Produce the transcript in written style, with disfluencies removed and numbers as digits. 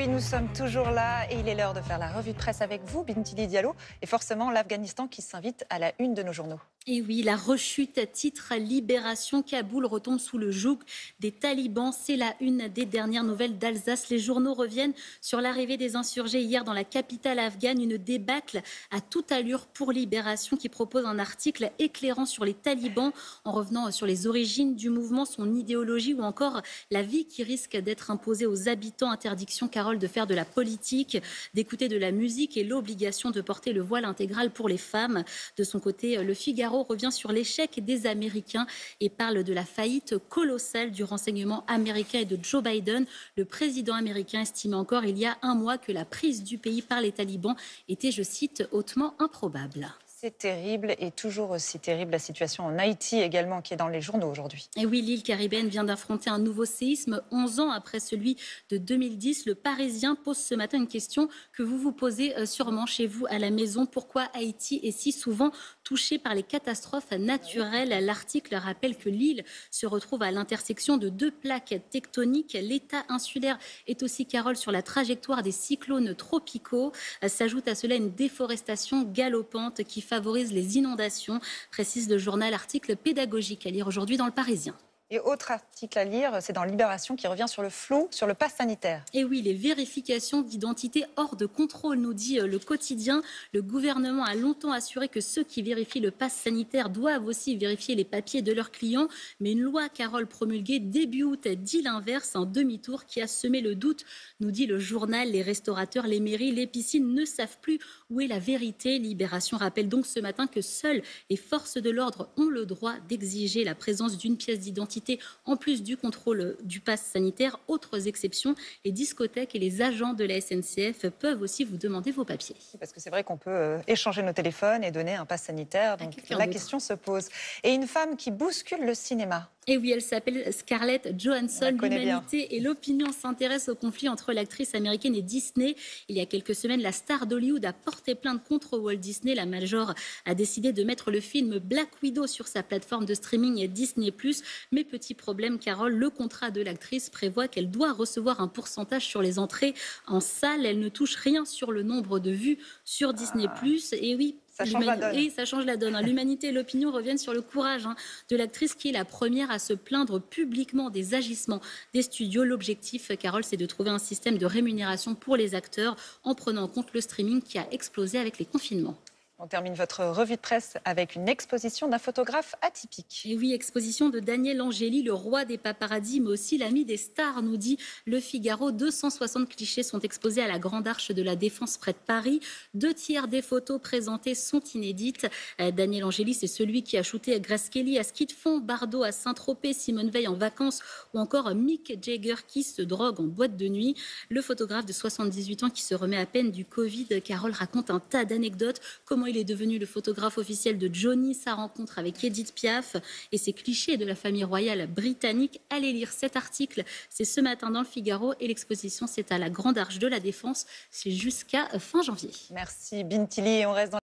oui, nous sommes toujours là et il est l'heure de faire la revue de presse avec vous, Bintili Diallo, et forcément l'Afghanistan qui s'invite à la une de nos journaux. Et oui, la rechute titre Libération. Kaboul retombe sous le joug des talibans. C'est la une des dernières nouvelles d'Alsace. Les journaux reviennent sur l'arrivée des insurgés hier dans la capitale afghane. Une débâcle à toute allure pour Libération qui propose un article éclairant sur les talibans en revenant sur les origines du mouvement, son idéologie ou encore la vie qui risque d'être imposée aux habitants. Interdiction, Carole, de faire de la politique, d'écouter de la musique et l'obligation de porter le voile intégral pour les femmes. De son côté, Le Figaro revient sur l'échec des Américains et parle de la faillite colossale du renseignement américain et de Joe Biden. Le président américain estimait encore il y a un mois que la prise du pays par les talibans était, je cite, hautement improbable. C'est terrible et toujours aussi terrible la situation en Haïti également qui est dans les journaux aujourd'hui. Et oui, l'île caribéenne vient d'affronter un nouveau séisme 11 ans après celui de 2010. Le Parisien pose ce matin une question que vous vous posez sûrement chez vous à la maison. Pourquoi Haïti est si souvent touchée par les catastrophes naturelles? L'article rappelle que l'île se retrouve à l'intersection de deux plaques tectoniques. L'état insulaire est aussi, Carole, sur la trajectoire des cyclones tropicaux. S'ajoute à cela une déforestation galopante qui favorise les inondations, précise le journal. Article pédagogique à lire aujourd'hui dans le Parisien. Et autre article à lire, c'est dans Libération qui revient sur le flou sur le pass sanitaire. Et oui, les vérifications d'identité hors de contrôle, nous dit le quotidien. Le gouvernement a longtemps assuré que ceux qui vérifient le pass sanitaire doivent aussi vérifier les papiers de leurs clients. Mais une loi, Carole, promulguée début août, dit l'inverse, un demi-tour qui a semé le doute, nous dit le journal. Les restaurateurs, les mairies, les piscines ne savent plus où est la vérité. Libération rappelle donc ce matin que seules les forces de l'ordre ont le droit d'exiger la présence d'une pièce d'identité en plus du contrôle du pass sanitaire. Autres exceptions, les discothèques et les agents de la SNCF peuvent aussi vous demander vos papiers. Parce que c'est vrai qu'on peut échanger nos téléphones et donner un pass sanitaire, donc la question se pose. Et une femme qui bouscule le cinéma. Et oui, elle s'appelle Scarlett Johansson. L'humanité et l'opinion s'intéressent au conflit entre l'actrice américaine et Disney. Il y a quelques semaines, la star d'Hollywood a porté plainte contre Walt Disney. La major a décidé de mettre le film Black Widow sur sa plateforme de streaming Disney+. Mais petit problème, Carole, le contrat de l'actrice prévoit qu'elle doit recevoir un pourcentage sur les entrées en salle. Elle ne touche rien sur le nombre de vues sur Disney+. Et oui, ça change la donne. Et ça change la donne. L'humanité et l'opinion reviennent sur le courage de l'actrice qui est la première à se plaindre publiquement des agissements des studios. L'objectif, Carole, c'est de trouver un système de rémunération pour les acteurs en prenant en compte le streaming qui a explosé avec les confinements. On termine votre revue de presse avec une exposition d'un photographe atypique. Et oui, exposition de Daniel Angeli, le roi des paparazzis, mais aussi l'ami des stars, nous dit Le Figaro. 260 clichés sont exposés à la Grande Arche de la Défense près de Paris. 2/3 des photos présentées sont inédites. Daniel Angeli, c'est celui qui a shooté Grace Kelly à ski de fond, Bardot à Saint-Tropez, Simone Veil en vacances ou encore Mick Jagger qui se drogue en boîte de nuit. Le photographe de 78 ans qui se remet à peine du Covid, Carole, raconte un tas d'anecdotes. Comment il est devenu le photographe officiel de Johnny, sa rencontre avec Edith Piaf et ses clichés de la famille royale britannique. Allez lire cet article, c'est ce matin dans le Figaro et l'exposition c'est à la Grande Arche de la Défense, c'est jusqu'à fin janvier. Merci Bintili et on reste dans